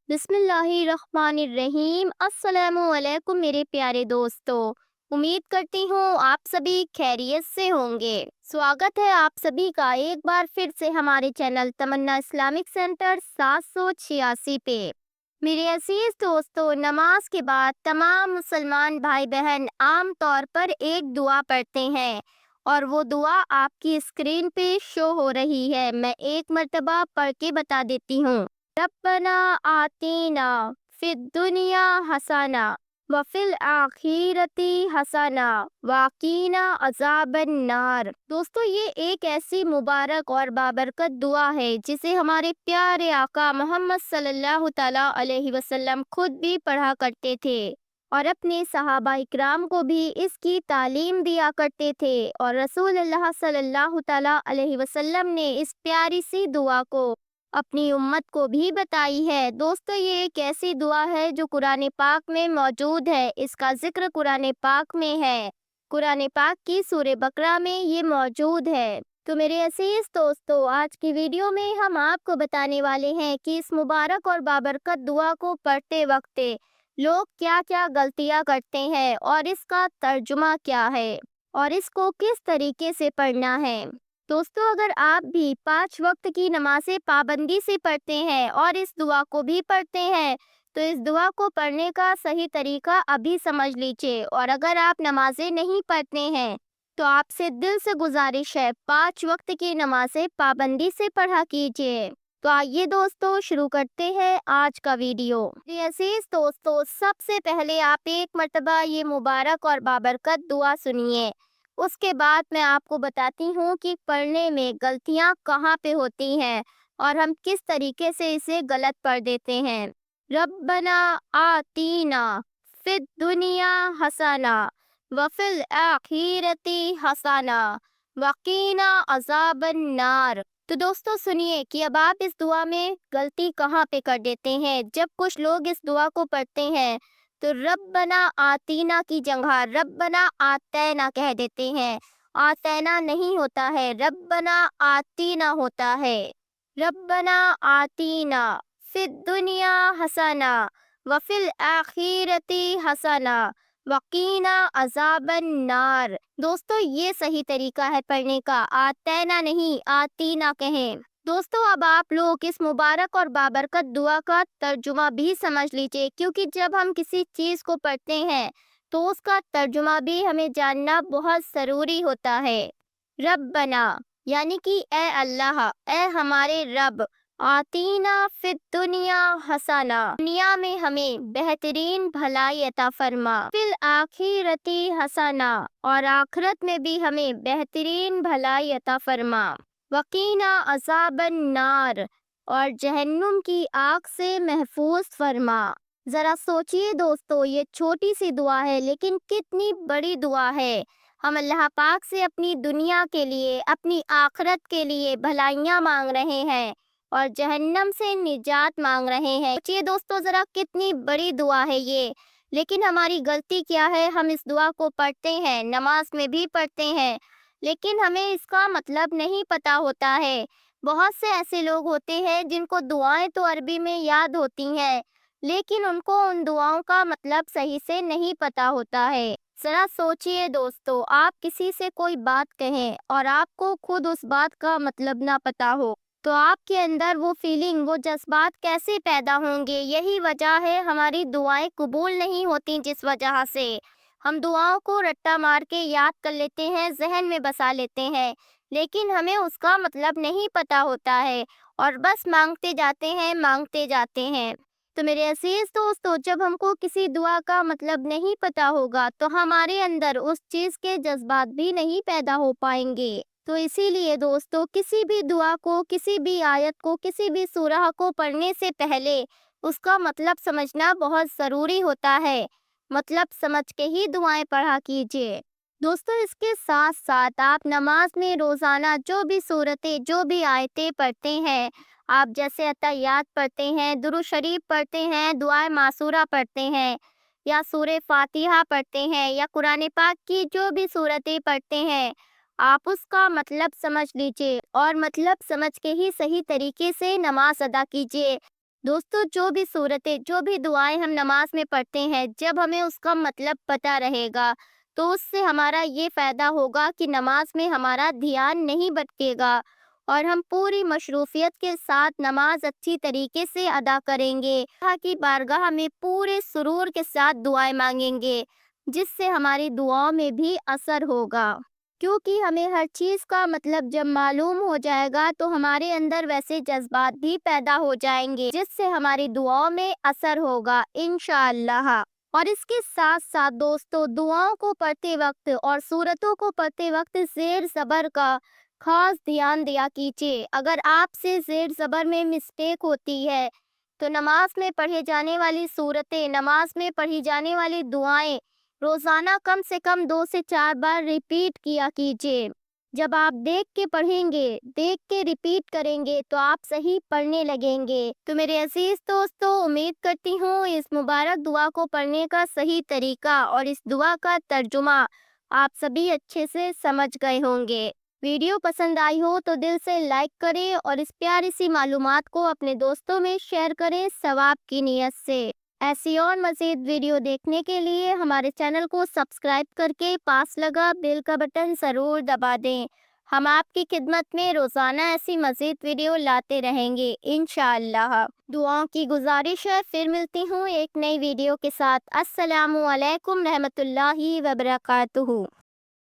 बिस्मिल्लाहिर्रहमानिर्रहीम। अस्सलामुअलैकुम मेरे प्यारे दोस्तों। उम्मीद करती हूँ आप सभी खैरियत से होंगे। स्वागत है आप सभी का एक बार फिर से हमारे चैनल तमन्ना इस्लामिक सेंटर 786 पे। मेरे अजीज दोस्तों, नमाज के बाद तमाम मुसलमान भाई बहन आम तौर पर एक दुआ पढ़ते हैं और वो दुआ आपकी स्क्रीन पे शो हो रही है। मैं एक मर्तबा पढ़ के बता देती हूँ। रब्बना आतीना फिद दुनिया हसना वफिल आखिरती हसना वाकीना अजाबन नार। दोस्तों, ये एक ऐसी मुबारक और बाबरकत दुआ है जिसे हमारे प्यारे आका मोहम्मद सल्लल्लाहु तआला अलैहि वसल्लम खुद भी पढ़ा करते थे और अपने सहाबा इकराम को भी इसकी तालीम दिया करते थे। और रसूलुल्लाह सल्लल्लाहु तआला अलैहि वसल्लम ने इस प्यारी सी दुआ को अपनी उम्मत को भी बताई है। दोस्तों, ये एक ऐसी दुआ है जो कुरान पाक में मौजूद है। इसका जिक्र कुरान पाक में है। कुरान पाक की सूरह बकरा में ये मौजूद है। तो मेरे अजीज दोस्तों, आज की वीडियो में हम आपको बताने वाले हैं कि इस मुबारक और बाबरकत दुआ को पढ़ते वक्त लोग क्या क्या गलतियां करते हैं और इसका तर्जुमा क्या है और इसको किस तरीके से पढ़ना है। दोस्तों, अगर आप भी 5 वक्त की नमाज़ें पाबंदी से पढ़ते हैं और इस दुआ को भी पढ़ते हैं तो इस दुआ को पढ़ने का सही तरीका अभी समझ लीजिए। और अगर आप नमाज़ें नहीं पढ़ते हैं तो आपसे दिल से गुजारिश है 5 वक्त की नमाज़ें पाबंदी से पढ़ा कीजिए। तो आइए दोस्तों, शुरू करते हैं आज का वीडियो। जी अजीज दोस्तों, सबसे पहले आप एक मर्तबा ये मुबारक और बाबरकत दुआ सुनिए। उसके बाद मैं आपको बताती हूँ कि पढ़ने में गलतियाँ कहाँ पे होती हैं और हम किस तरीके से इसे गलत पढ़ देते हैं। रब्बना आतीना फिद दुनिया हसना वफिल आखिरती हसना वकीना अजाबन नार। तो दोस्तों सुनिए कि अब आप इस दुआ में गलती कहाँ पे कर देते हैं। जब कुछ लोग इस दुआ को पढ़ते हैं तो रब्बना आतीना की जगह रब्बना आतैना कह देते हैं। आतैना नहीं होता है, रब्बना आतीना होता है। रब्बना आतीना फिद दुनिया हसना वफिल आखिरती हसना वकीना अजाबन नार। दोस्तों, ये सही तरीका है पढ़ने का। आतैना नहीं, आतीना कहें। दोस्तों, अब आप लोग इस मुबारक और बाबरकत दुआ का तर्जुमा भी समझ लीजिए, क्योंकि जब हम किसी चीज़ को पढ़ते हैं तो उसका तर्जुमा भी हमें जानना बहुत ज़रूरी होता है। रब्बना यानी कि ए अल्लाह, ए हमारे रब। आतीना फिद दुनिया हसना, दुनिया में हमें बेहतरीन भलाई अता फरमा। फिल आखिरती हसना, और आखिरत में भी हमें बेहतरीन भलाई अता फरमा। वकीना अजाबन नार, और जहन्नुम की आग से महफूज फरमा। जरा सोचिए दोस्तों, ये छोटी सी दुआ है लेकिन कितनी बड़ी दुआ है। हम अल्लाह पाक से अपनी दुनिया के लिए, अपनी आखिरत के लिए भलाइयाँ मांग रहे हैं और जहन्नम से निजात मांग रहे हैं। सोचिए दोस्तों, जरा कितनी बड़ी दुआ है ये। लेकिन हमारी गलती क्या है, हम इस दुआ को पढ़ते हैं, नमाज में भी पढ़ते हैं, लेकिन हमें इसका मतलब नहीं पता होता है। बहुत से ऐसे लोग होते हैं जिनको दुआएं तो अरबी में याद होती हैं, लेकिन उनको उन दुआओं का मतलब सही से नहीं पता होता है। जरा सोचिए दोस्तों, आप किसी से कोई बात कहें और आपको खुद उस बात का मतलब ना पता हो तो आपके अंदर वो फीलिंग, वो जज्बात कैसे पैदा होंगे। यही वजह है हमारी दुआएं कबूल नहीं होती, जिस वजह से हम दुआओं को रट्टा मार के याद कर लेते हैं, जहन में बसा लेते हैं, लेकिन हमें उसका मतलब नहीं पता होता है और बस मांगते जाते हैं। तो मेरे अजीज दोस्तों, जब हमको किसी दुआ का मतलब नहीं पता होगा तो हमारे अंदर उस चीज़ के जज्बात भी नहीं पैदा हो पाएंगे। तो इसीलिए दोस्तों, किसी भी दुआ को, किसी भी आयत को, किसी भी सूरह को पढ़ने से पहले उसका मतलब समझना बहुत ज़रूरी होता है। मतलब समझ के ही दुआएं पढ़ा कीजिए। दोस्तों, इसके साथ साथ आप नमाज में रोज़ाना जो भी सूरतें, जो भी आयतें पढ़ते हैं, आप जैसे अत्तहियात पढ़ते हैं, दुरूद शरीफ पढ़ते हैं, दुआए मासूरा पढ़ते हैं, या सूरे फातिहा पढ़ते हैं, या कुरान पाक की जो भी सूरतें पढ़ते हैं, आप उसका मतलब समझ लीजिए और मतलब समझ के ही सही तरीके से नमाज अदा कीजिए। दोस्तों, जो भी सूरतें, जो भी दुआएं हम नमाज में पढ़ते हैं, जब हमें उसका मतलब पता रहेगा तो उससे हमारा ये फायदा होगा कि नमाज में हमारा ध्यान नहीं भटकेगा और हम पूरी मशरूफियत के साथ नमाज अच्छी तरीके से अदा करेंगे। अल्लाह की बारगाह में पूरे सुरूर के साथ दुआएं मांगेंगे, जिससे हमारी दुआओं में भी असर होगा। क्योंकि हमें हर चीज़ का मतलब जब मालूम हो जाएगा तो हमारे अंदर वैसे जज्बात भी पैदा हो जाएंगे, जिससे हमारी दुआओं में असर होगा इंशाअल्लाह। और इसके साथ साथ दोस्तों, दुआओं को पढ़ते वक्त और सूरतों को पढ़ते वक्त ज़ेर ज़बर का खास ध्यान दिया कीजिए। अगर आपसे ज़ेर ज़बर में मिस्टेक होती है तो नमाज में पढ़े जाने वाली सूरतें, नमाज में पढ़ी जाने वाली दुआएं रोजाना कम से कम 2 से 4 बार रिपीट किया कीजिए। जब आप देख के पढ़ेंगे, देख के रिपीट करेंगे तो आप सही पढ़ने लगेंगे। तो मेरे अजीज दोस्तों, उम्मीद करती हूँ इस मुबारक दुआ को पढ़ने का सही तरीका और इस दुआ का तर्जुमा आप सभी अच्छे से समझ गए होंगे। वीडियो पसंद आई हो तो दिल से लाइक करें और इस प्यारी सी मालूमात को अपने दोस्तों में शेयर करें सवाब की नीयत से। ऐसी और मज़ीद वीडियो देखने के लिए हमारे चैनल को सब्सक्राइब करके पास लगा बेल का बटन ज़रूर दबा दें। हम आपकी खिदमत में रोज़ाना ऐसी मज़ीद वीडियो लाते रहेंगे इंशाअल्लाह। दुआओं की गुजारिश है, फिर मिलती हूँ एक नई वीडियो के साथ। अस्सलामु अलैकुम रहमतुल्लाहि व बरकातुहू।